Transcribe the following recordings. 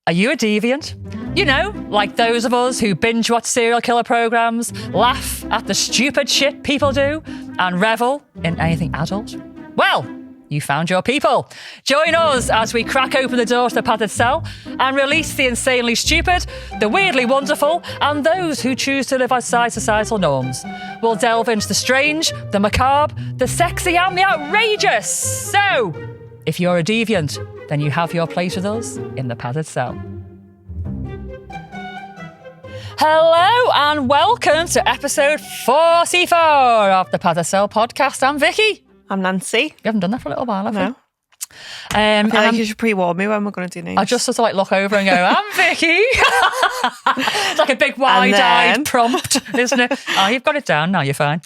Are you a deviant? You know, like those of us who binge watch serial killer programs, laugh at the stupid shit people do, and revel in anything adult? Well, you found your people. Join us as we crack open the door to the padded cell and release the insanely stupid, the weirdly wonderful, and those who choose to live outside societal norms. We'll delve into the strange, the macabre, the sexy, and the outrageous. So, if you're a deviant, then you have your place with us in the padded cell. Hello and welcome to episode 44 of the Padded Cell Podcast. I'm Vicky. I'm Nancy. You haven't done that for a little while, have you? No. I feel like you should pre-warn me when we're going to do names. I just sort of like look over and go, I'm Vicky. It's like a big wide-eyed prompt, isn't it? Oh, you've got it down now, you're fine.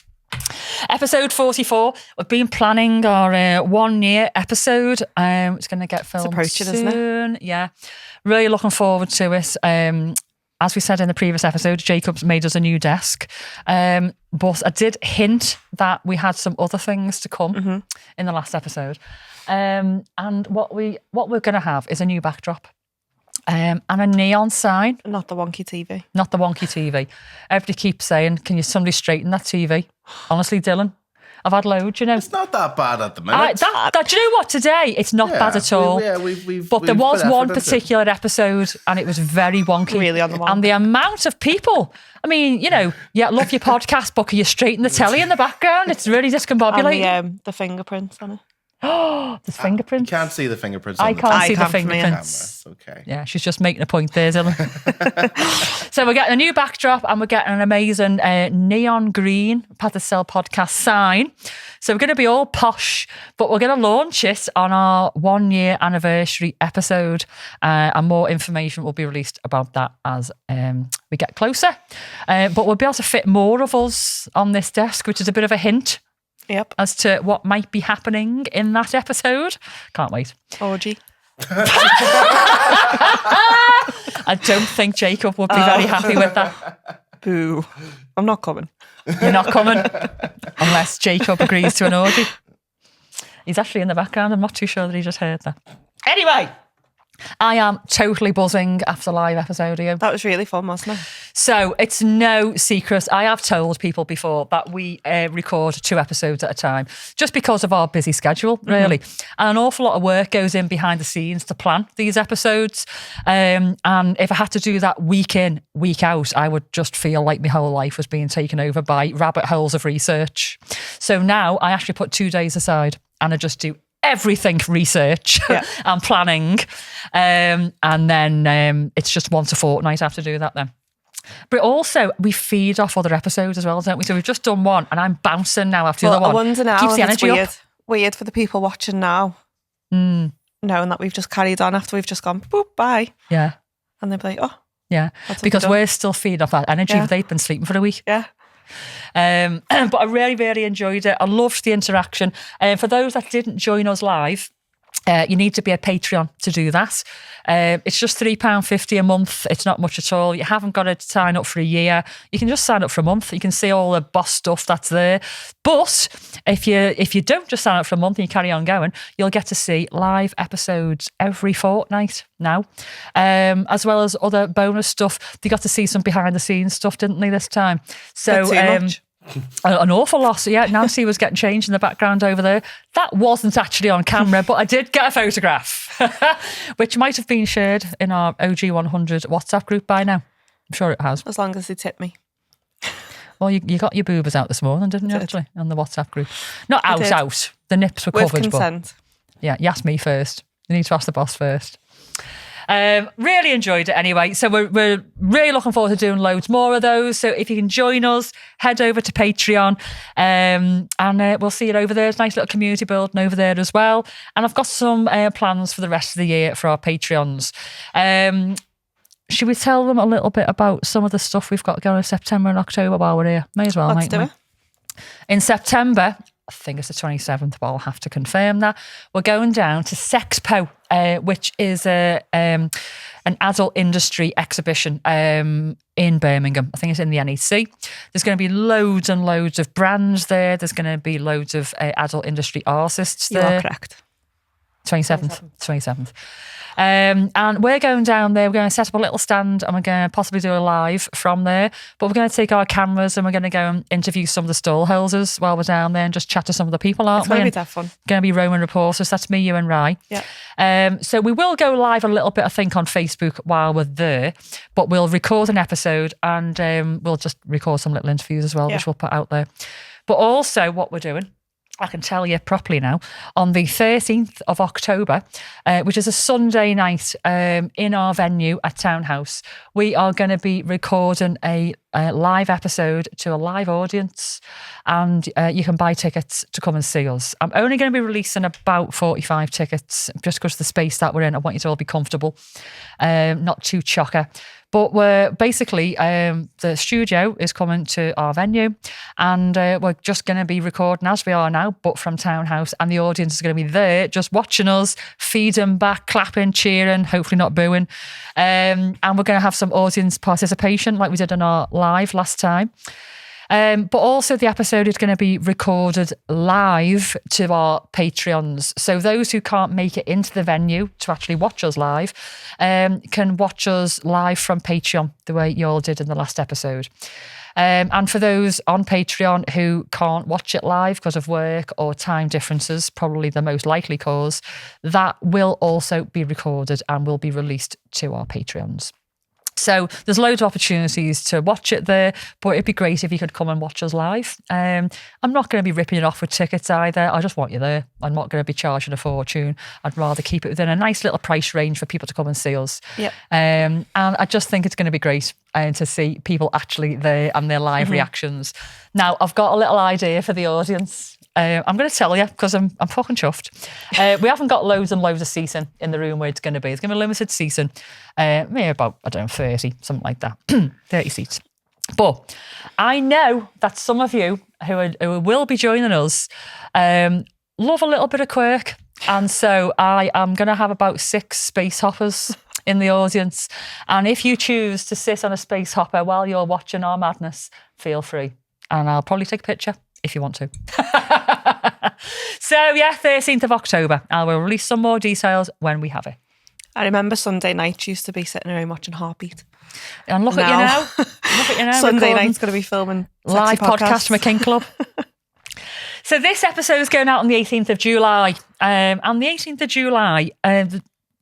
Episode 44. We've been planning our 1 year episode. It's going to get filmed approaching, soon. isn't it? Yeah. Really looking forward to it. As we said in the previous episode, Jacob's made us a new desk. But I did hint that we had some other things to come in the last episode. And what we're going to have is a new backdrop and a neon sign. Not the wonky TV. Not the wonky TV. Everybody keeps saying, can you somebody straighten that TV? Honestly, Dylan, I've had loads, you know. It's not that bad at the minute. Do you know what? Today, it's not bad at all. But there was one particular episode and it was very wonky. Really on the wonk. And the amount of people, I mean, you know, yeah, love your podcast, but can you straighten the telly in the background? It's really discombobulating. And the fingerprints on it. Oh, there's fingerprints. You can't see the fingerprints. I can't see the fingerprints. Okay. Yeah, she's just making a point there, Dylan. So we're getting a new backdrop and we're getting an amazing neon green Padded Cell Podcast sign. So we're going to be all posh, but we're going to launch it on our 1 year anniversary episode. And more information will be released about that as we get closer. But we'll be able to fit more of us on this desk, which is a bit of a hint. Yep. As to what might be happening in that episode. Can't wait. Orgy. I don't think Jacob would be very happy with that. Boo. I'm not coming. You're not coming unless Jacob agrees to an orgy. He's actually in the background. I'm not too sure that he just heard that. Anyway, I am totally buzzing after live episode here. That was really fun, wasn't it? So it's no secret. I have told people before that we record 2 episodes at a time just because of our busy schedule, really. And an awful lot of work goes in behind the scenes to plan these episodes. And if I had to do that week in, week out, I would just feel like my whole life was being taken over by rabbit holes of research. So now I actually put 2 days aside and I just do everything research and planning. And then it's just once a fortnight I have to do that then. But also, we feed off other episodes as well, don't we? So we've just done one and I'm bouncing now after the other one. I wonder now, keeps the energy weird. up. Weird for the people watching now, knowing that we've just carried on after we've just gone, boop, bye. Yeah. And they'll be like, oh. Yeah, because we're still feeding off that energy. Yeah. They've been sleeping for a week. Yeah. But I really, really enjoyed it. I loved the interaction. For those that didn't join us live, you need to be a Patreon to do that. It's just £3.50 a month. It's not much at all. You haven't got to sign up for a year. You can just sign up for a month. You can see all the boss stuff that's there. But if you don't just sign up for a month and you carry on going, you'll get to see live episodes every fortnight now, as well as other bonus stuff. They got to see some behind the scenes stuff, didn't they, this time? So an awful lot. So yeah, Nancy was getting changed in the background over there. That wasn't actually on camera, but I did get a photograph, which might have been shared in our OG100 WhatsApp group by now. I'm sure it has. As long as they tip me. Well, you got your boobas out this morning, didn't you, actually, on the WhatsApp group? Not out. The nips were with covered. Consent. But yeah, you asked me first. You need to ask the boss first. Really enjoyed it anyway. So we're really looking forward to doing loads more of those. So if you can join us, head over to Patreon and we'll see you over there. There's a nice little community building over there as well. And I've got some plans for the rest of the year for our Patreons. Should we tell them a little bit about some of the stuff we've got going in September and October while we're here? May as well, Let's do it. In September, I think it's the 27th, but I'll have to confirm that. We're going down to Sexpo, which is an adult industry exhibition in Birmingham. I think it's in the NEC. There's going to be loads and loads of brands there. There's going to be loads of adult industry artists there. You are correct. 27th. And we're going down there. We're going to set up a little stand and we're going to possibly do a live from there. But we're going to take our cameras and we're going to go and interview some of the stall holders while we're down there and just chat to some of the people, aren't we? It's going to be that fun. Going to be Roman reporters. That's me, you and Rye. Yeah. So we will go live a little bit, I think, on Facebook while we're there. But we'll record an episode and we'll just record some little interviews as well, which we'll put out there. But also what we're doing, I can tell you properly now, on the 13th of October, which is a Sunday night in our venue at Townhouse, we are going to be recording a live episode to a live audience, and you can buy tickets to come and see us. I'm only going to be releasing about 45 tickets just because of the space that we're in. I want you to all be comfortable, not too chocker. But we're basically, the studio is coming to our venue and we're just going to be recording as we are now, but from Townhouse, and the audience is going to be there just watching us, feeding back, clapping, cheering, hopefully not booing. And we're going to have some audience participation like we did on our live last time. But also the episode is going to be recorded live to our Patreons. So those who can't make it into the venue to actually watch us live can watch us live from Patreon the way you all did in the last episode. And for those on Patreon who can't watch it live because of work or time differences, probably the most likely cause, that will also be recorded and will be released to our Patreons. So there's loads of opportunities to watch it there, but it'd be great if you could come and watch us live. I'm not going to be ripping it off with tickets either. I just want you there. I'm not going to be charging a fortune. I'd rather keep it within a nice little price range for people to come and see us. Yep. And I just think it's going to be great to see people actually there and their live reactions. Now, I've got a little idea for the audience. I'm going to tell you because I'm fucking chuffed. We haven't got loads and loads of seating in the room where it's going to be. It's going to be limited seating. Maybe about, 30, something like that. 30 seats. But I know that some of you who will be joining us love a little bit of quirk. And so I am going to have about 6 space hoppers in the audience. And if you choose to sit on a space hopper while you're watching our madness, feel free. And I'll probably take a picture if you want to. So, 13th of October. I will release some more details when we have it. I remember Sunday nights used to be sitting around watching Heartbeat. And look at you now. Look at you now. Sunday night's going to be filming live podcast from a King Club. So this episode is going out on the 18th of July. And the 18th of July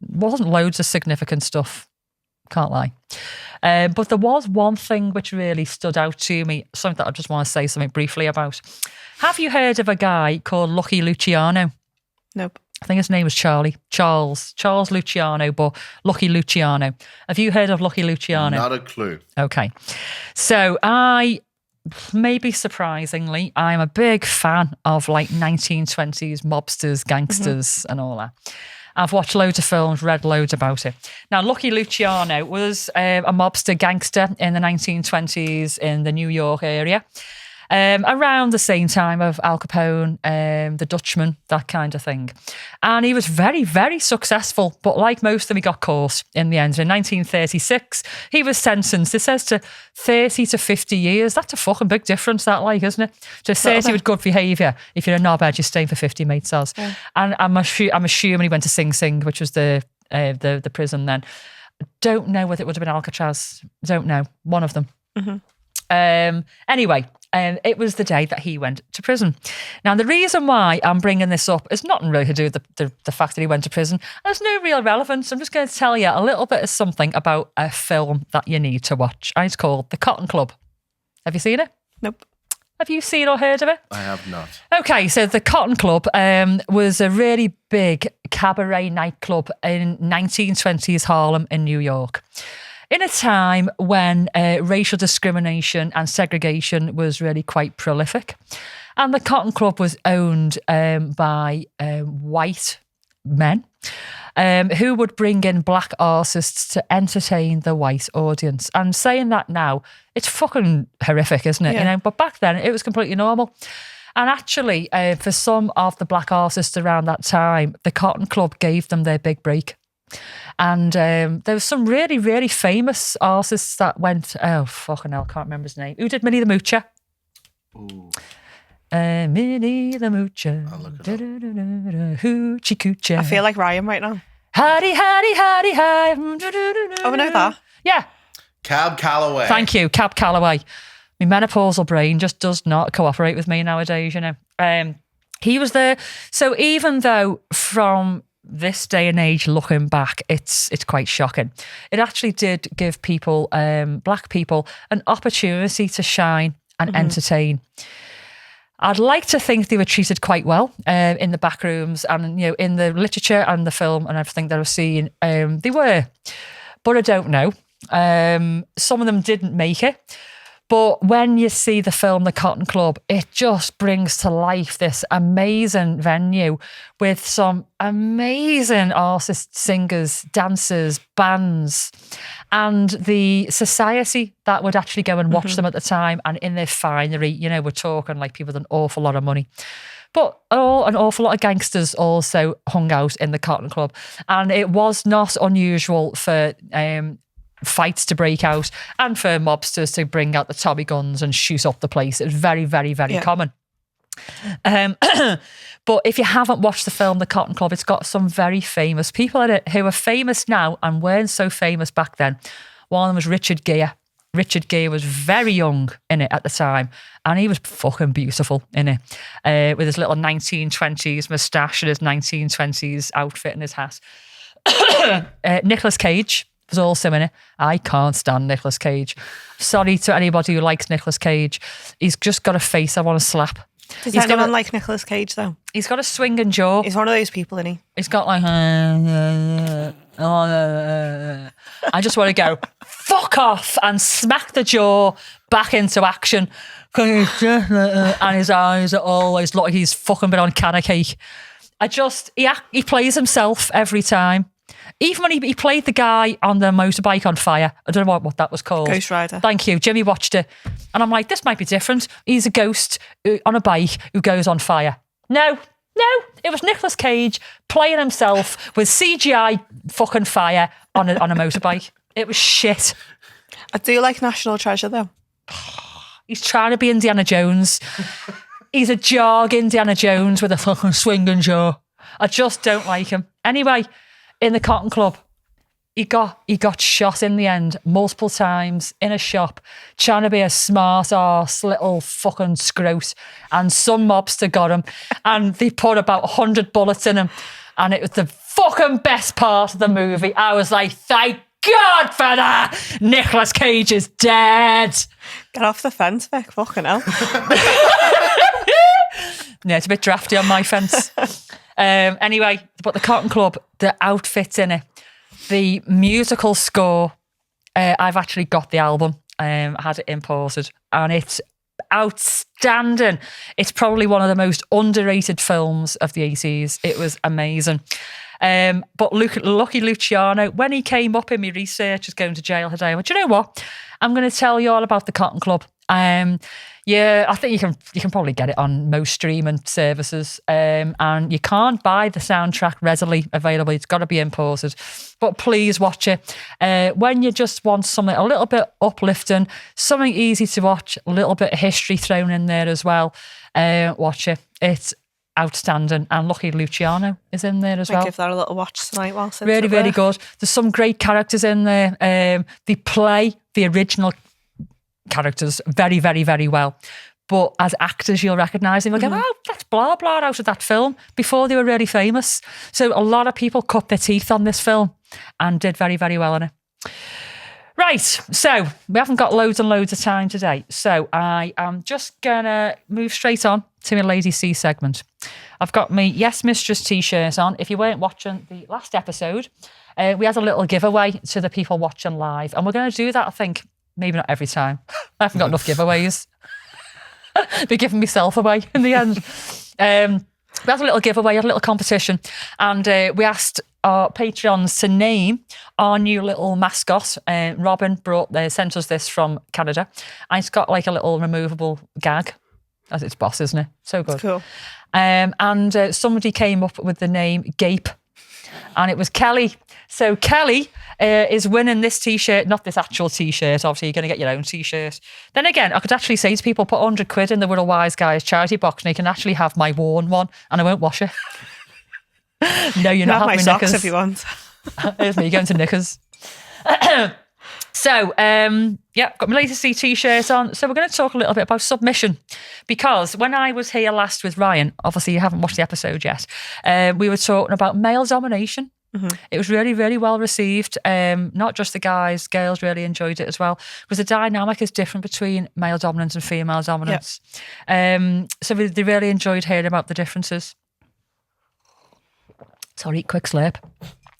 wasn't loads of significant stuff. Can't lie. But there was one thing which really stood out to me, something that I just want to say something briefly about. Have you heard of a guy called Lucky Luciano? Nope. I think his name was Charles Luciano, but Lucky Luciano. Have you heard of Lucky Luciano? Not a clue. Okay. So maybe surprisingly, I'm a big fan of like 1920s mobsters, gangsters and all that. I've watched loads of films, read loads about it. Now, Lucky Luciano was a mobster gangster in the 1920s in the New York area, around the same time of Al Capone, the Dutchman, that kind of thing. And he was very, very successful, but like most of them, he got caught in the end. In 1936, he was sentenced, it says, to 30 to 50 years. That's a fucking big difference, that like, isn't it? To 30 with good behaviour. If you're a knobhead, you're staying for 50, mate says. Yeah. And I'm assuming he went to Sing Sing, which was the prison then. Don't know whether it would have been Alcatraz. Don't know. One of them. Anyway, it was the day that he went to prison. Now, the reason why I'm bringing this up is nothing really to do with the fact that he went to prison. There's no real relevance. I'm just going to tell you a little bit of something about a film that you need to watch. And it's called The Cotton Club. Have you seen it? Nope. Have you seen or heard of it? I have not. Okay, so the Cotton Club was a really big cabaret nightclub in 1920s Harlem in New York. In a time when racial discrimination and segregation was really quite prolific. And the Cotton Club was owned by white men who would bring in black artists to entertain the white audience. And saying that now, it's fucking horrific, isn't it? Yeah. You know, but back then it was completely normal. And actually, for some of the black artists around that time, the Cotton Club gave them their big break. And there was some really, really famous artists that went, oh, fucking hell, I can't remember his name. Who did Minnie the Moocher? Ooh. Minnie the Moocher. Hoochie Coocher. I feel like Ryan right now. Howdy, howdy, howdy, hi. Oh, I know that. Yeah. Cab Calloway. Thank you, Cab Calloway. My menopausal brain just does not cooperate with me nowadays, you know. He was there. So even though from this day and age, looking back, it's quite shocking. It actually did give people, black people, an opportunity to shine and entertain. I'd like to think they were treated quite well in the back rooms and, you know, in the literature and the film and everything that I've seen. They were, but I don't know. Some of them didn't make it. But when you see the film The Cotton Club, it just brings to life this amazing venue with some amazing artists, singers, dancers, bands, and the society that would actually go and watch them at the time and in their finery. You know, we're talking like people with an awful lot of money. But an awful lot of gangsters also hung out in the Cotton Club. And it was not unusual for fights to break out and for mobsters to bring out the Tommy guns and shoot up the place. It's very, very, very common. But if you haven't watched the film The Cotton Club, it's got some very famous people in it who are famous now and weren't so famous back then. One of them was Richard Gere. Richard Gere was very young in it at the time, and he was fucking beautiful in it, with his little 1920s moustache and his 1920s outfit and his hat. Nicolas Cage was also in it. I can't stand Nicolas Cage. Sorry to anybody who likes Nicolas Cage. He's just got a face I want to slap. Does anyone like Nicolas Cage though? He's got a swinging jaw. He's one of those people, isn't he? He's got like, I just want to go, fuck off, and smack the jaw back into action. And his eyes are always look like he's fucking been on can of cake. He plays himself every time. Even when he played the guy on the motorbike on fire, I don't know what that was called. Ghost Rider. Thank you. Jimmy watched it. And I'm like, this might be different. He's a ghost on a bike who goes on fire. No, it was Nicolas Cage playing himself with CGI fucking fire on a motorbike. It was shit. I do like National Treasure though. He's trying to be Indiana Jones. He's a jog Indiana Jones with a fucking swinging jaw. I just don't like him. Anyway, in the Cotton Club, he got shot in the end multiple times in a shop, trying to be a smart arse little fucking scrote, and some mobster got him, and they put about 100 bullets in him, and it was the fucking best part of the movie. I was like, thank God for that! Nicolas Cage is dead. Get off the fence, Vic. Fucking hell. Yeah, it's a bit drafty on my fence. Anyway, but the Cotton Club, the outfits in it, the musical score, I've actually got the album, I had it imported, and it's outstanding. It's probably one of the most underrated films of the 80s. It was amazing. But Lucky Luciano, when he came up in my research as going to jail today, I went, do you know what? I'm going to tell you all about the Cotton Club. Yeah, I think you can probably get it on most streaming services, and you can't buy the soundtrack readily available. It's got to be imported. But please watch it. When you just want something a little bit uplifting, something easy to watch, a little bit of history thrown in there as well, watch it. It's outstanding. And Lucky Luciano is in there as well. Give that a little watch tonight while it's really, really good. There's some great characters in there. They play the original characters very, very, very well. But as actors, you'll recognise them. You'll go, oh, that's blah, blah out of that film before they were really famous. So a lot of people cut their teeth on this film and did very, very well in it. Right, so we haven't got loads and loads of time today. So I am just going to move straight on to my Lady C segment. I've got my Yes Mistress t-shirt on. If you weren't watching the last episode, we had a little giveaway to the people watching live. And we're going to do that, I think, maybe not every time. I haven't got enough giveaways. Be giving myself away in the end. We had a little giveaway, a little competition, and we asked our Patreons to name our new little mascot. Robin sent us this from Canada, and it's got like a little removable gag as its boss, isn't it? So good. That's cool. And somebody came up with the name Gape, and it was Kelly. So Kelly is winning this T-shirt, not this actual T-shirt. Obviously, you're going to get your own T-shirt. Then again, I could actually say to people, put 100 quid in the Little Wise Guys charity box and you can actually have my worn one and I won't wash it. No, you're not having my my socks knickers. if you want. Here's me going to knickers. So, got my latest T-shirt on. So we're going to talk a little bit about submission because when I was here last with Ryan, obviously you haven't watched the episode yet, we were talking about male domination. Mm-hmm. It was really, really well received. Not just the guys, girls really enjoyed it as well because the dynamic is different between male dominance and female dominance. Yep. So they really enjoyed hearing about the differences. Sorry, quick slurp.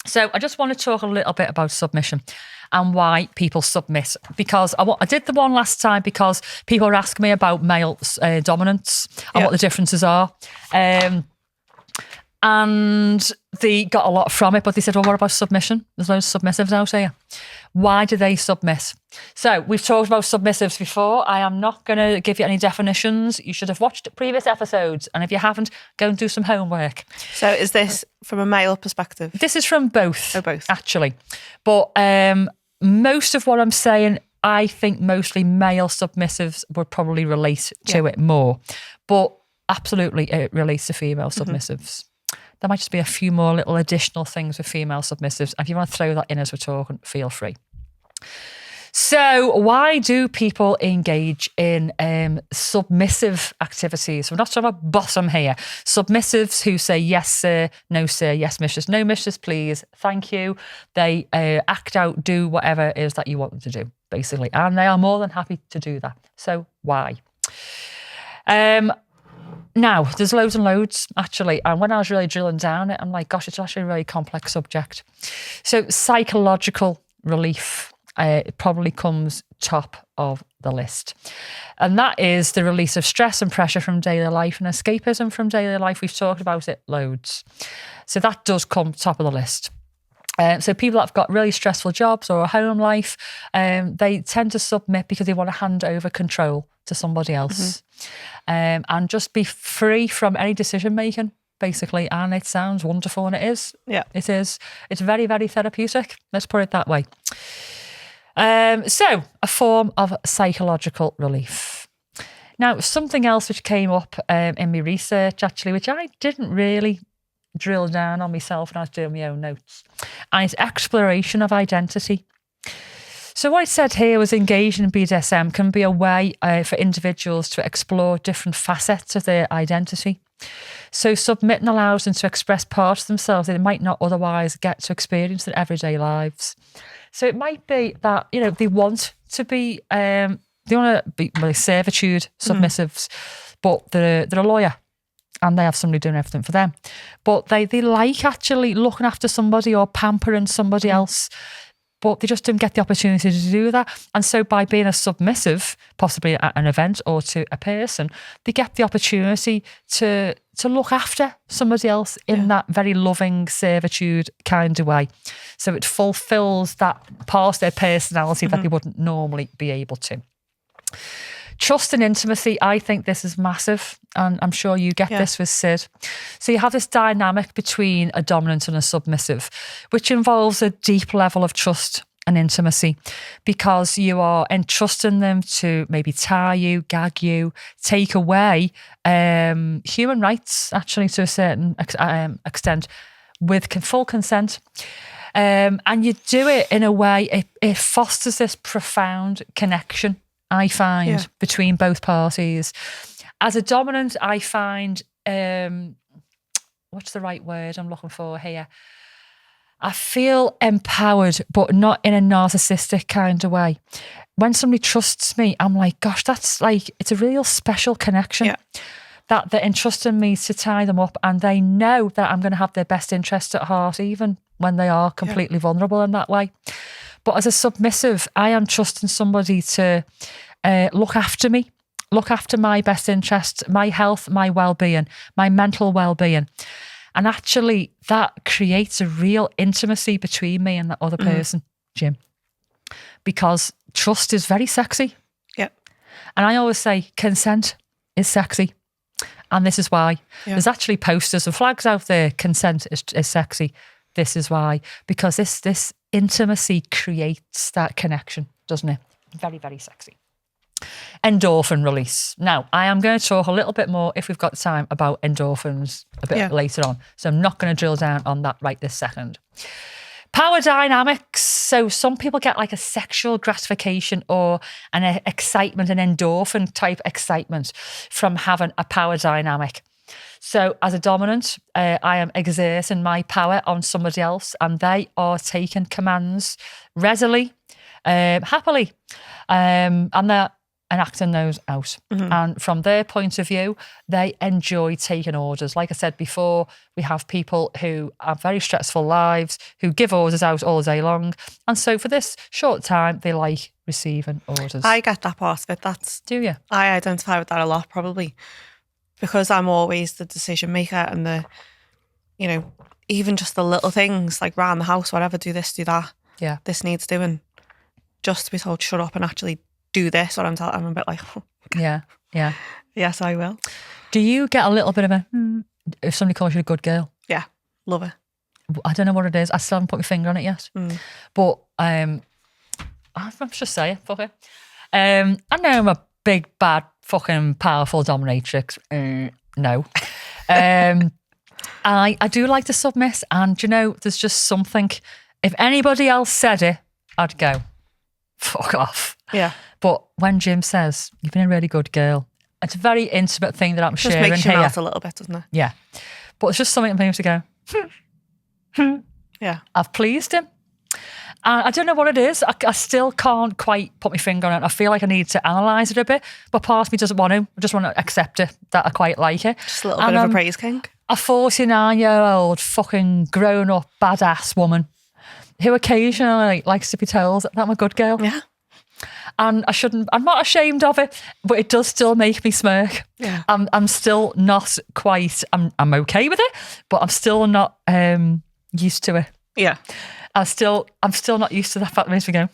So I just want to talk a little bit about submission and why people submit because I did the one last time because people were asking me about male dominance and what the differences are. And they got a lot from it, but they said, well, what about submission? There's loads of submissives out here. Why do they submit? So we've talked about submissives before. I am not going to give you any definitions. You should have watched previous episodes. And if you haven't, go and do some homework. So is this from a male perspective? This is from both. Oh, both. Actually. But most of what I'm saying, I think mostly male submissives would probably relate to it more. But absolutely, it relates to female submissives. There might just be a few more little additional things with female submissives. If you want to throw that in as we're talking, feel free. So why do people engage in submissive activities? We're not talking about bottom here. Submissives who say, yes, sir, no, sir, yes, mistress, no, mistress, please, thank you. They act out, do whatever it is that you want them to do, basically. And they are more than happy to do that. So why? Now, there's loads and loads, actually. And when I was really drilling down it, I'm like, gosh, it's actually a really complex subject. So psychological relief it probably comes top of the list. And that is the release of stress and pressure from daily life and escapism from daily life. We've talked about it loads. So that does come top of the list. So people that have got really stressful jobs or a home life, they tend to submit because they want to hand over control to somebody else and just be free from any decision making, basically. And it sounds wonderful, and it is. Yeah, it is. It's very, very therapeutic. Let's put it that way. So a form of psychological relief. Now, something else which came up in my research, actually, which I didn't really drill down on myself when I was doing my own notes, and it's exploration of identity. So what I said here was engaging in BDSM can be a way for individuals to explore different facets of their identity. So submitting allows them to express parts of themselves they might not otherwise get to experience in their everyday lives. So it might be that, you know, they want to be, they want to be servitude submissives, but they're a lawyer and they have somebody doing everything for them. But they like actually looking after somebody or pampering somebody else, but they just didn't get the opportunity to do that. And so by being a submissive, possibly at an event or to a person, they get the opportunity to look after somebody else in that very loving servitude kind of way. So it fulfills that part of their personality that they wouldn't normally be able to. Trust and intimacy, I think this is massive, and I'm sure you get this with Sid. So you have this dynamic between a dominant and a submissive, which involves a deep level of trust and intimacy because you are entrusting them to maybe tie you, gag you, take away human rights, actually, to a certain extent, with full consent. And you do it in a way, it fosters this profound connection, I find, between both parties. As a dominant, I find, what's the right word I'm looking for here? I feel empowered, but not in a narcissistic kind of way. When somebody trusts me, I'm like, gosh, that's like, it's a real special connection. Yeah. That they're entrusting me to tie them up, and they know that I'm going to have their best interests at heart, even when they are completely vulnerable in that way. But as a submissive, I am trusting somebody to look after me, look after my best interests, my health, my well-being, my mental well-being. And actually, that creates a real intimacy between me and that other person, Jim. Because trust is very sexy. Yeah. And I always say consent is sexy. And this is why. Yeah. There's actually posters and flags out there. Consent is sexy. this is why. Because this intimacy creates that connection, doesn't it? Very, very sexy. Endorphin release. Now, I am going to talk a little bit more, if we've got time, about endorphins a bit later on. So I'm not going to drill down on that right this second. Power dynamics. So some people get like a sexual gratification or an excitement, an endorphin type excitement from having a power dynamic. So as a dominant, I am exerting my power on somebody else and they are taking commands readily, happily, and they're enacting those out. And from their point of view, they enjoy taking orders. Like I said before, we have people who have very stressful lives, who give orders out all day long. And so for this short time, they like receiving orders. I get that part of it. Do you? I identify with that a lot, probably, because I'm always the decision maker and the, you know, even just the little things like around the house, whatever, do this, do that. Yeah. This needs doing. Just to be told, shut up and actually do this, or I'm a bit like, oh, yeah. yes, I will. Do you get a little bit of a, if somebody calls you a good girl? Yeah, love it. I don't know what it is. I still haven't put my finger on it yet. But I'm just saying, fuck it. I know I'm a big, bad, fucking powerful dominatrix. No. I do like to submit, and you know, there's just something, if anybody else said it, I'd go, fuck off. Yeah. But when Jim says, you've been a really good girl, it's a very intimate thing that I'm just sharing makes you here. melt a little bit, doesn't it? Yeah. But it's just something I'm able to go, yeah. I've pleased him. And I don't know what it is. I still can't quite put my finger on it. I feel like I need to analyse it a bit, but part of me doesn't want to. I just want to accept it, that I quite like it. Just a little bit of a praise king. A 49-year-old fucking grown-up badass woman who occasionally likes to be told that I'm a good girl. Yeah. And I'm not ashamed of it, but it does still make me smirk. Yeah. I'm still not quite, I'm okay with it, but I'm still not used to it. Yeah. I'm still not used to that fact that makes me go,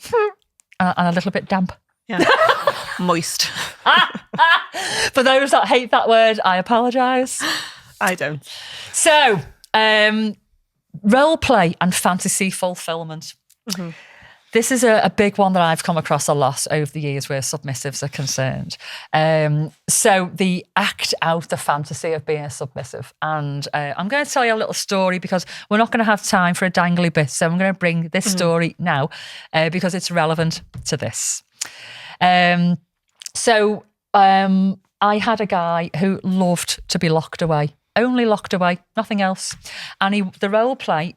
and a little bit damp. Yeah. Moist. For those that hate that word, I apologise. I don't. So, role play and fantasy fulfillment. This is a big one that I've come across a lot over the years where submissives are concerned. So the act out the fantasy of being a submissive. And I'm going to tell you a little story because we're not going to have time for a dangly bit. So I'm going to bring this story now because it's relevant to this. So I had a guy who loved to be locked away. Only locked away, nothing else. And the role play,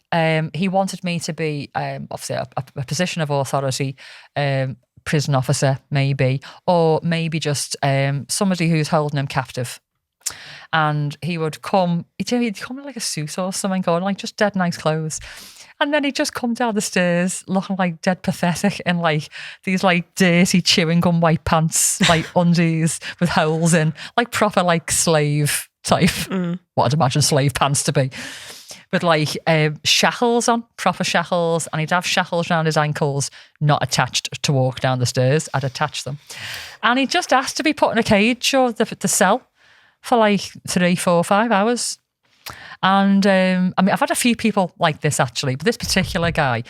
he wanted me to be obviously a position of authority, prison officer maybe, or maybe just somebody who's holding him captive. And he would come, he'd come in like a suit or something, going like just dead nice clothes. And then he'd just come down the stairs looking like dead pathetic in like these like dirty chewing gum white pants, like undies with holes in, like proper like slave type, what I'd imagine slave pants to be, with like shackles on, proper shackles, and he'd have shackles around his ankles, not attached to walk down the stairs. I'd attach them. And he just asked to be put in a cage or the cell for like 3, 4, 5 hours. And I mean, I've had a few people like this actually, but this particular guy,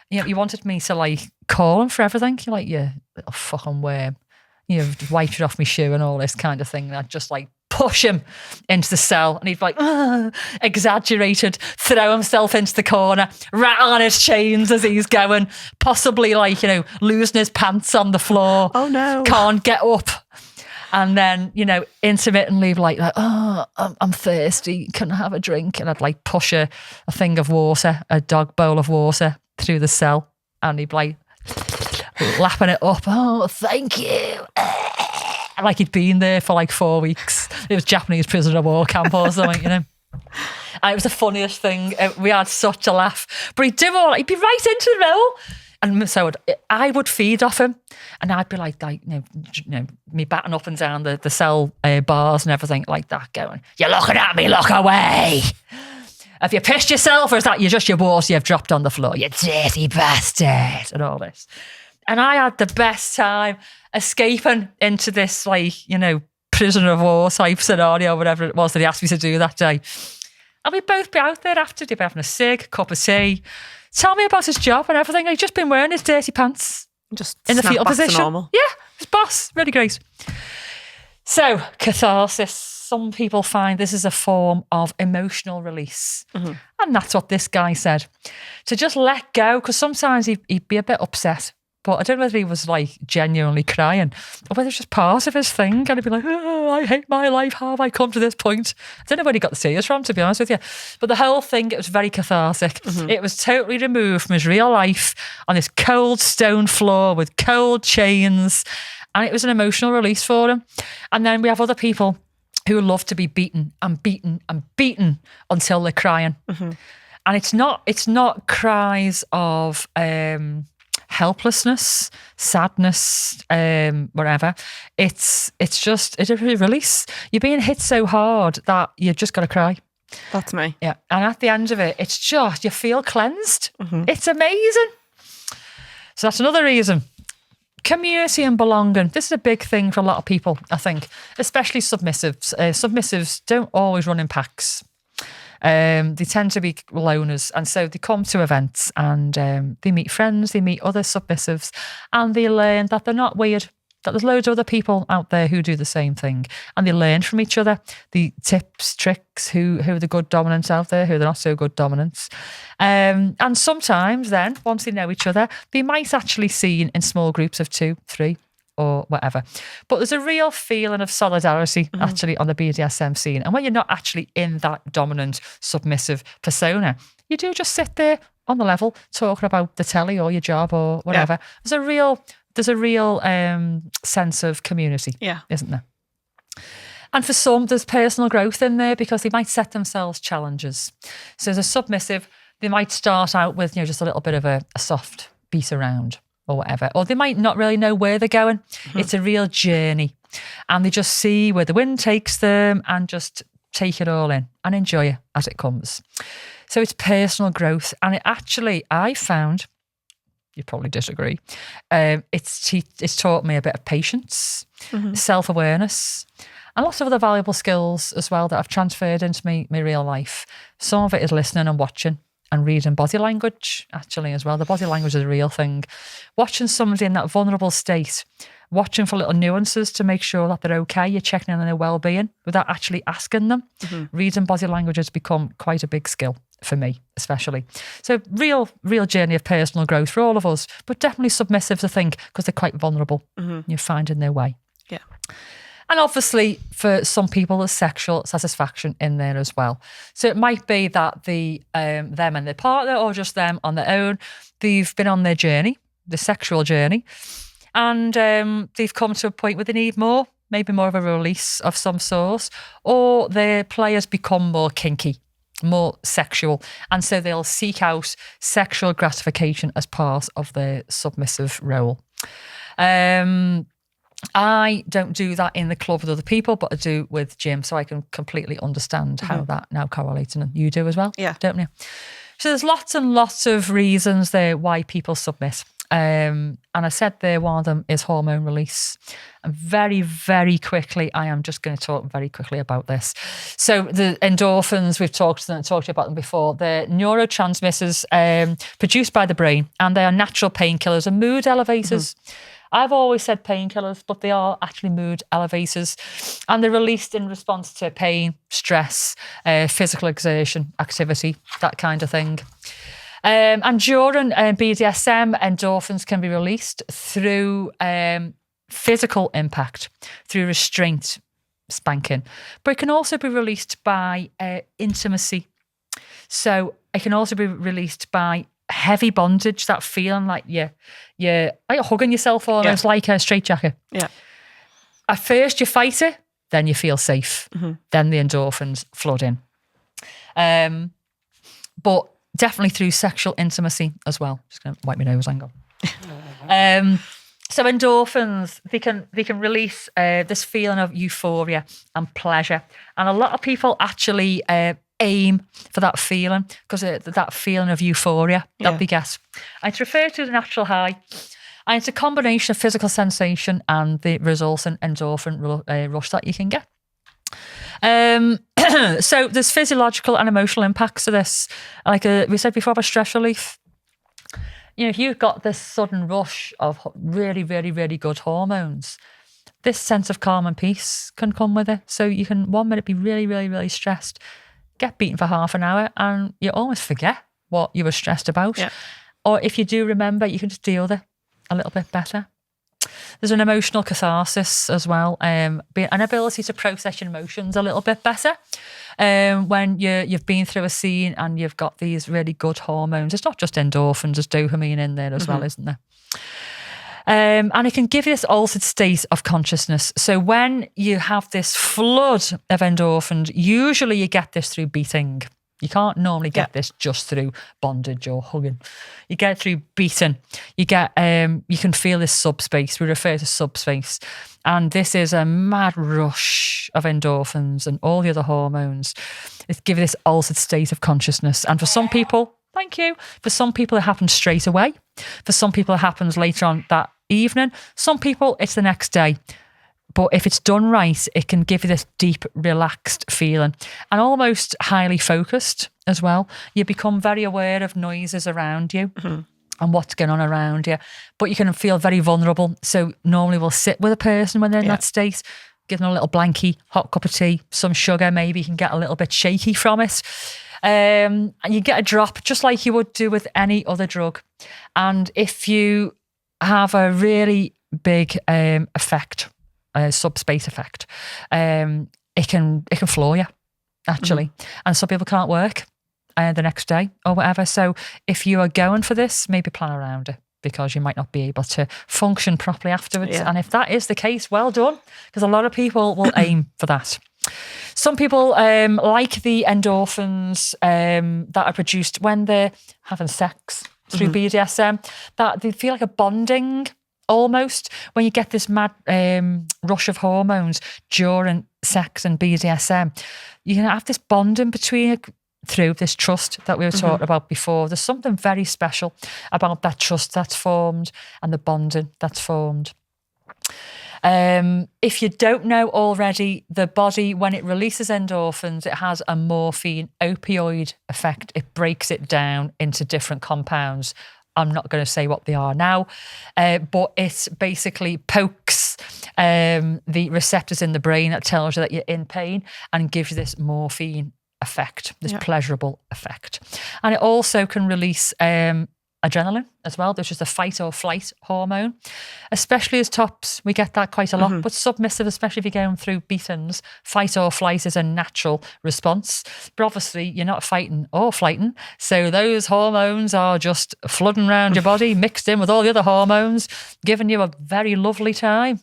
you know, he wanted me to like call him for everything. You're like, you little fucking worm. You know, wiped it off my shoe and all this kind of thing. And I'd just like push him into the cell and he'd like exaggerated, throw himself into the corner, rattle on his chains as he's going, possibly like, you know, losing his pants on the floor. Oh no. Can't get up. And then, you know, intermittently like oh, I'm thirsty, can I have a drink? And I'd like push a thing of water, a dog bowl of water through the cell, and he'd like lapping it up. Oh, thank you. Like he'd been there for like 4 weeks. It was Japanese prisoner of war camp or something, you know. And it was the funniest thing. We had such a laugh. But he'd do all, he'd be right into the role. And so I would feed off him, and I'd be like you know, me batting up and down the cell bars and everything like that, going, "You're looking at me, look away. Have you pissed yourself, or is that just your water you've dropped on the floor, you dirty bastard?" And all this. And I had the best time escaping into this, like, you know, prisoner of war type scenario, whatever it was that he asked me to do that day. And we'd both be out there after, he'd be having a cig, cup of tea, tell me about his job and everything. He'd just been wearing his dirty pants. Just in the snap fetal back to position. normal. Yeah, his boss. Really great. So, catharsis. Some people find this is a form of emotional release. And that's what this guy said. To just let go, because sometimes he'd be a bit upset. But I don't know whether he was like genuinely crying or whether it's just part of his thing. And he'd be like, oh, I hate my life. How have I come to this point? I don't know where he got the tears from, to be honest with you. But the whole thing, it was very cathartic. It was totally removed from his real life on this cold stone floor with cold chains. And it was an emotional release for him. And then we have other people who love to be beaten and beaten and beaten until they're crying. And it's not cries of helplessness, sadness, whatever. It's a release. You're being hit so hard that you've just got to cry. That's me. Yeah. And at the end of it, it's just, you feel cleansed. It's amazing. So that's another reason. Community and belonging. This is a big thing for a lot of people, I think, especially submissives. Submissives don't always run in packs. They tend to be loners, and so they come to events and they meet friends, they meet other submissives, and they learn that they're not weird, that there's loads of other people out there who do the same thing, and they learn from each other, the tips, tricks, who are the good dominants out there, who are the not so good dominants. And sometimes then, once they know each other, they might actually see in small groups of 2, 3, or whatever. But there's a real feeling of solidarity actually on the BDSM scene. And when you're not actually in that dominant, submissive persona, you do just sit there on the level talking about the telly or your job or whatever. Yeah. There's a real sense of community, isn't there? And for some, there's personal growth in there because they might set themselves challenges. So as a submissive, they might start out with just a little bit of a soft beat around or whatever, or they might not really know where they're going. It's a real journey, and they just see where the wind takes them and just take it all in and enjoy it as it comes. So it's personal growth, and it actually, I found, you probably disagree, it's taught me a bit of patience, self-awareness, and lots of other valuable skills as well that I've transferred into my real life. Some of it is listening and watching and reading body language, actually, as well. The body language is a real thing. Watching somebody in that vulnerable state, watching for little nuances to make sure that they're okay. You're checking in on their well-being without actually asking them. Reading body language has become quite a big skill for me, especially. So real journey of personal growth for all of us, but definitely submissives, I think, because they're quite vulnerable. You're finding their way. Yeah. And obviously, for some people, there's sexual satisfaction in there as well. So it might be that them and their partner, or just them on their own, they've been on their journey, the sexual journey, and they've come to a point where they need more, maybe more of a release of some sort, or their players become more kinky, more sexual, and so they'll seek out sexual gratification as part of their submissive role. I don't do that in the club with other people, but I do with Jim, so I can completely understand how that now correlates, and you do as well, don't you? So there's lots and lots of reasons there why people submit. And I said there, one of them is hormone release. And very, very quickly, I am just going to talk very quickly about this. So the endorphins, we've talked about them before. They're neurotransmitters produced by the brain, and they are natural painkillers and mood elevators. I've always said painkillers, but they are actually mood elevators, and they're released in response to pain, stress, physical exertion, activity, that kind of thing. And during BDSM, endorphins can be released through physical impact, through restraint, spanking, but it can also be released by intimacy. So it can also be released by heavy bondage, that feeling like you're like hugging yourself almost, like a straitjacket. Yeah. At first you fight it, then you feel safe. Then the endorphins flood in. But definitely through sexual intimacy as well. Just going to wipe my nose, hang on. So endorphins, they can release this feeling of euphoria and pleasure. And a lot of people actually aim for that feeling, because that feeling of euphoria that they get. And it's referred to as a natural high. And it's a combination of physical sensation and the resultant endorphin rush that you can get. So there's physiological and emotional impacts to this. Like we said before about stress relief. If you've got this sudden rush of really, really, really good hormones, this sense of calm and peace can come with it. So you can 1 minute be really, really, really stressed, get beaten for half an hour, and you almost forget what you were stressed about. Yeah. Or if you do remember, you can just deal with it a little bit better. There's an emotional catharsis as well, an ability to process your emotions a little bit better. When you've been through a scene and you've got these really good hormones. It's not just endorphins, there's dopamine in there as well, isn't there? And it can give you this altered state of consciousness. So when you have this flood of endorphins, usually you get this through beating. You can't normally get this just through bondage or hugging. You get it through beating. You can feel this subspace. We refer to subspace. And this is a mad rush of endorphins and all the other hormones. It gives this altered state of consciousness. And for some people, thank you. For some people, it happens straight away. For some people, it happens later on that evening. Some people, it's the next day. But if it's done right, it can give you this deep, relaxed feeling and almost highly focused as well. You become very aware of noises around you and what's going on around you. But you can feel very vulnerable. So normally we'll sit with a person when they're in that state, give them a little blankie, hot cup of tea, some sugar, maybe you can get a little bit shaky from it. And you get a drop just like you would do with any other drug. And if you have a really big effect, subspace effect, it can floor you actually, and some people can't work the next day or whatever. So if you are going for this, maybe plan around it because you might not be able to function properly afterwards. And if that is the case, well done, because a lot of people will aim for that. Some people like the endorphins that are produced when they're having sex through BDSM, that they feel like a bonding. Almost when you get this mad rush of hormones during sex and BDSM, you can have this bonding between through this trust that we were talking about before. There's something very special about that trust that's formed and the bonding that's formed. If you don't know already, the body, when it releases endorphins, it has a morphine opioid effect. It breaks it down into different compounds. I'm not going to say what they are now, but it basically pokes the receptors in the brain that tells you that you're in pain and gives you this morphine effect, this pleasurable effect. And it also can release adrenaline as well. There's just a fight or flight hormone, especially as tops. We get that quite a lot, but submissive, especially if you're going through beatings, fight or flight is a natural response. But obviously you're not fighting or flighting. So those hormones are just flooding around your body, mixed in with all the other hormones, giving you a very lovely time.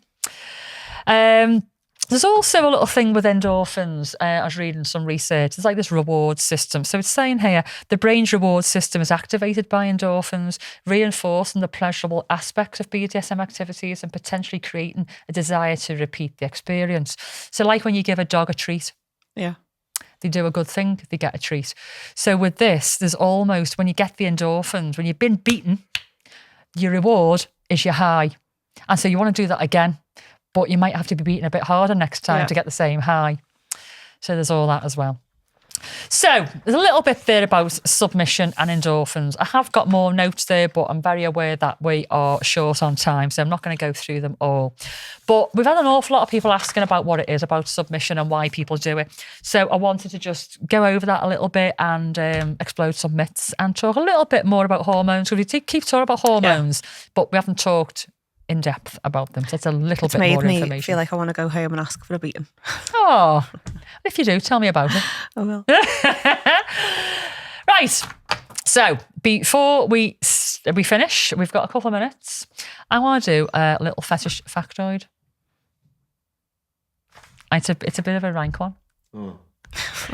There's also a little thing with endorphins. I was reading some research. It's like this reward system. So it's saying here, the brain's reward system is activated by endorphins, reinforcing the pleasurable aspects of BDSM activities and potentially creating a desire to repeat the experience. So like when you give a dog a treat. Yeah. They do a good thing, they get a treat. So with this, there's almost, when you get the endorphins, when you've been beaten, your reward is your high. And so you want to do that again. But you might have to be beaten a bit harder next time to get the same high. So there's all that as well. So there's a little bit there about submission and endorphins. I have got more notes there, but I'm very aware that we are short on time, so I'm not going to go through them all. But we've had an awful lot of people asking about what it is about submission and why people do it. So I wanted to just go over that a little bit and explode some myths and talk a little bit more about hormones. Because we keep talking about hormones, but we haven't talked in depth about them. So it's a little bit more information. It's made me feel like I want to go home and ask for a beating. Oh, if you do, tell me about it. I will. Right. So before we finish, we've got a couple of minutes. I want to do a little fetish factoid. It's a bit of a rank one. Oh.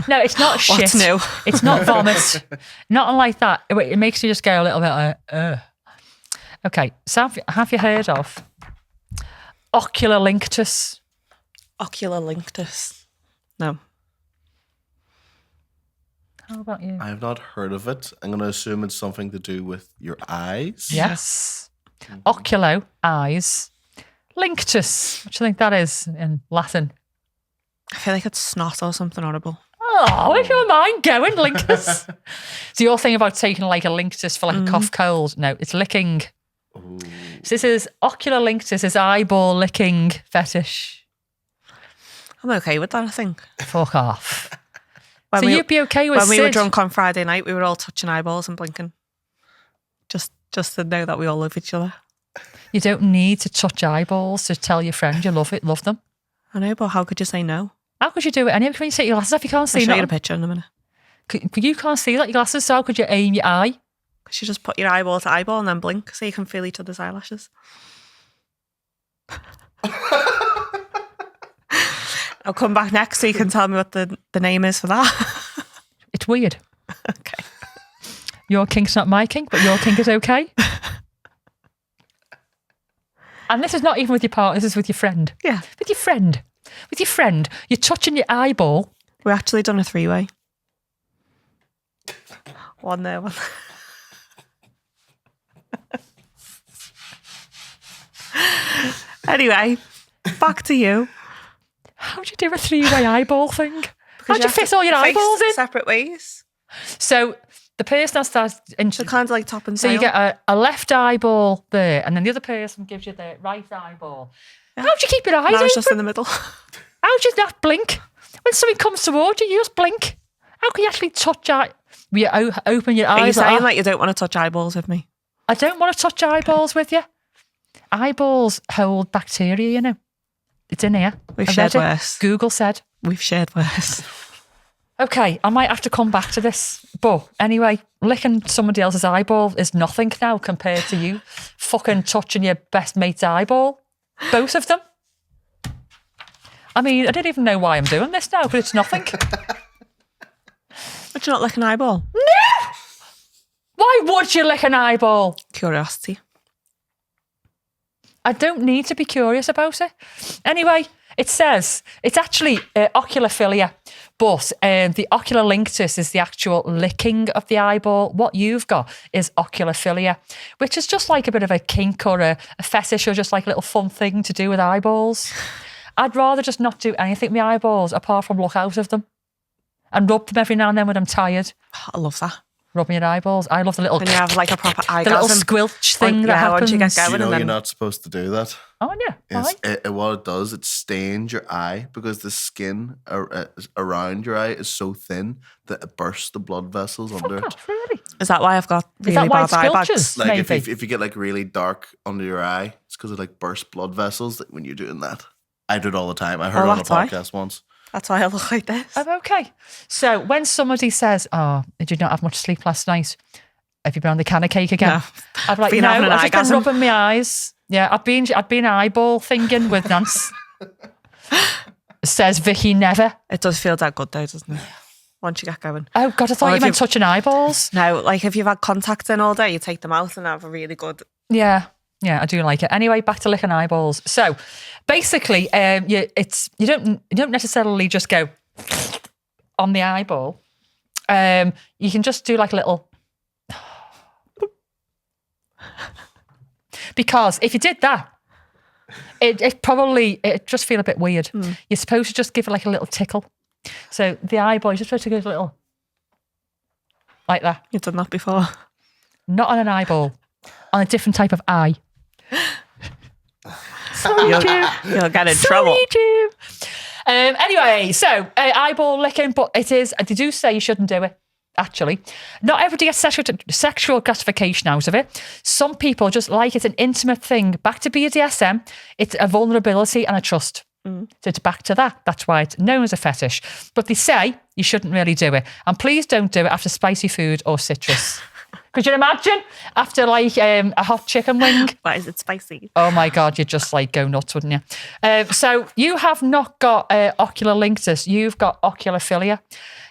No, it's not shit. What's new? It's not vomit. Not like that. It makes you just go a little bit like, Okay, so have you heard of ocular linctus? Ocular linctus? No. How about you? I have not heard of it. I'm going to assume it's something to do with your eyes. Yes. Oculo, eyes. Linctus. What do you think that is in Latin? I feel like it's snot or something horrible. Oh, where's your mind going, Linctus? So your thing about taking like a Linctus for like a cough cold? No, it's licking. Ooh. So this is ocular Linctus is eyeball licking fetish. I'm okay with that, I think. Fuck off. When So you'd be okay with when we were Sid? drunk on Friday night, we were all touching eyeballs and blinking. Just to know that we all love each other. You don't need to touch eyeballs to tell your friend you love them. I know, but how could you say no? How could you do it anyway? When you take your glasses off, you can't I'll see show you that. a picture in a minute. You can't see that your glasses, so how could you aim your eye? Because you just put your eyeball to eyeball and then blink so you can feel each other's eyelashes. I'll come back next so you can tell me what the name is for that. It's weird. Okay. Your kink's not my kink, but your kink is okay. And this is not even with your partner, this is with your friend. Yeah. With your friend. With your friend, you're touching your eyeball. We actually done a 3-way. One there, one there. Anyway, back to you. How'd you do a 3-way eyeball thing? How'd you have fit to all your face eyeballs in? separate ways. So the person that starts... So kind of like top and So tail. you get a left eyeball there, and then the other person gives you the right eyeball. Yeah. How'd you keep your eyes And I open? was just in the middle. How'd you not blink? When something comes towards you, you just blink. How can you actually touch eye? Will you open your eyes? Are you saying like that? like you don't want to touch eyeballs with me? I don't want to touch eyeballs with you. Eyeballs hold bacteria, you know. It's in here. We've I shared read it. worse. Google said. We've shared worse. Okay, I might have to come back to this. But anyway, licking somebody else's eyeball is nothing now compared to you fucking touching your best mate's eyeball. Both of them. I mean, I don't even know why I'm doing this now, but it's nothing. Would you not lick an eyeball? No! Why would you lick an eyeball? Curiosity. I don't need to be curious about it. Anyway, it says it's actually oculophilia, but the ocular linctus is the actual licking of the eyeball. What you've got is oculophilia, which is just like a bit of a kink or a fetish or just like a little fun thing to do with eyeballs. I'd rather just not do anything with my eyeballs apart from look out of them and rub them every now and then when I'm tired. I love that. Rubbing your eyeballs. I love the little... And you have like a proper eye the little squelch thing that happens. once you get You going know and then... you're not supposed to do that. Oh, yeah. Why? What it does, it stains your eye because the skin around your eye is so thin that it bursts the blood vessels under it. Fuck off, really? Is that why I've got Is really that why bad it eye bags? squelches? Like if Maybe. you get like really dark under your eye, it's because it like bursts blood vessels when you're doing that. I do it all the time. I heard it on a that's why. podcast once. That's why I look like this. I'm okay. So when somebody says, "Oh, did you not have much sleep last night? Have you been on the can of cake again?" No. I'd be like, Been "No, having an I've just been orgasm." rubbing my eyes." Yeah, I've been eyeball thinking with Nance. Says Vicky never. It does feel that good though, doesn't it? Once you get going. Oh God, I thought Or you if meant you- touching eyeballs. No, like if you've had contacts in all day, you take them out and have a really good... Yeah, I do like it. Anyway, back to licking eyeballs. So basically, you don't necessarily just go on the eyeball. You can just do like a little. Because if you did that, it just feel a bit weird. You're supposed to just give it like a little tickle. So the eyeball, you're just supposed to go a little like that. You've done that before. Not on an eyeball, on a different type of eye. Sorry, Jim. You'll get in Sorry, trouble. Jim. Anyway, so eyeball licking, but they do say you shouldn't do it. Actually, not everybody gets sexual gratification out of it. Some people just like it's an intimate thing. Back to BDSM, it's a vulnerability and a trust. So it's back to that. That's why it's known as a fetish. But they say you shouldn't really do it. And please don't do it after spicy food or citrus. Could you imagine? After like a hot chicken wing? Why is it spicy? Oh my God, you'd just like go nuts, wouldn't you? So you have not got ocular linctus, you've got oculophilia.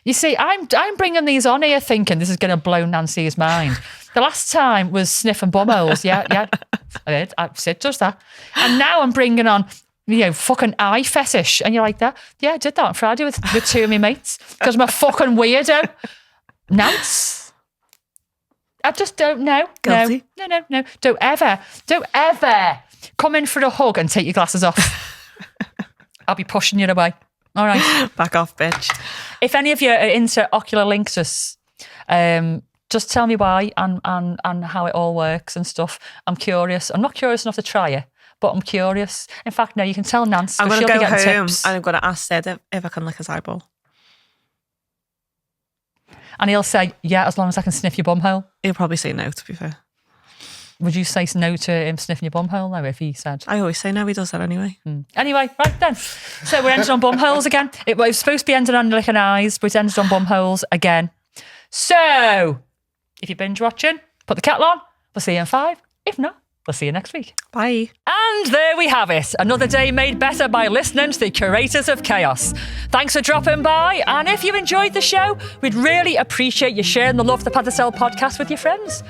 You see, I'm bringing these on here thinking this is going to blow Nancy's mind. The last time was sniffing bumholes. Yeah. Sid does that. And now I'm bringing on, fucking eye fetish. And you're like that? Yeah, I did that on Friday with two of my mates because I'm a fucking weirdo. Nance. I just don't know. Guilty. No. Don't ever come in for a hug and take your glasses off. I'll be pushing you away. All right. Back off, bitch. If any of you are into ocular linctus, just tell me why and how it all works and stuff. I'm curious. I'm not curious enough to try it, but I'm curious. In fact, no, you can tell Nance. I'm going to she'll go be getting home tips. and I'm going to ask Sid if I can lick his eyeball. And he'll say, yeah, as long as I can sniff your bumhole. He'll probably say no, to be fair. Would you say no to him sniffing your bumhole, though, if he said? I always say no, he does that anyway. Anyway, right then. So we're ending on bumholes again. It was supposed to be ending on licking eyes, but it's ended on bumholes again. So, if you're binge watching, put the kettle on. We'll see you in 5. If not, we'll see you next week. Bye. And there we have it. Another day made better by listening to the curators of chaos. Thanks for dropping by. And if you enjoyed the show, we'd really appreciate you sharing the Love the Padded Cell podcast with your friends.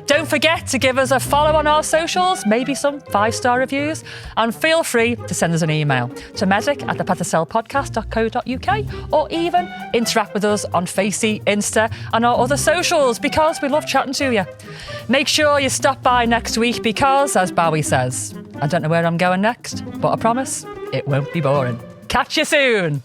Don't forget to give us a follow on our socials, maybe some 5-star reviews, and feel free to send us an email to medic@thepaddedcellpodcast.co.uk or even interact with us on Facey, Insta and our other socials because we love chatting to you. Make sure you stop by next week because, as Bowie says, I don't know where I'm going next, but I promise it won't be boring. Catch you soon.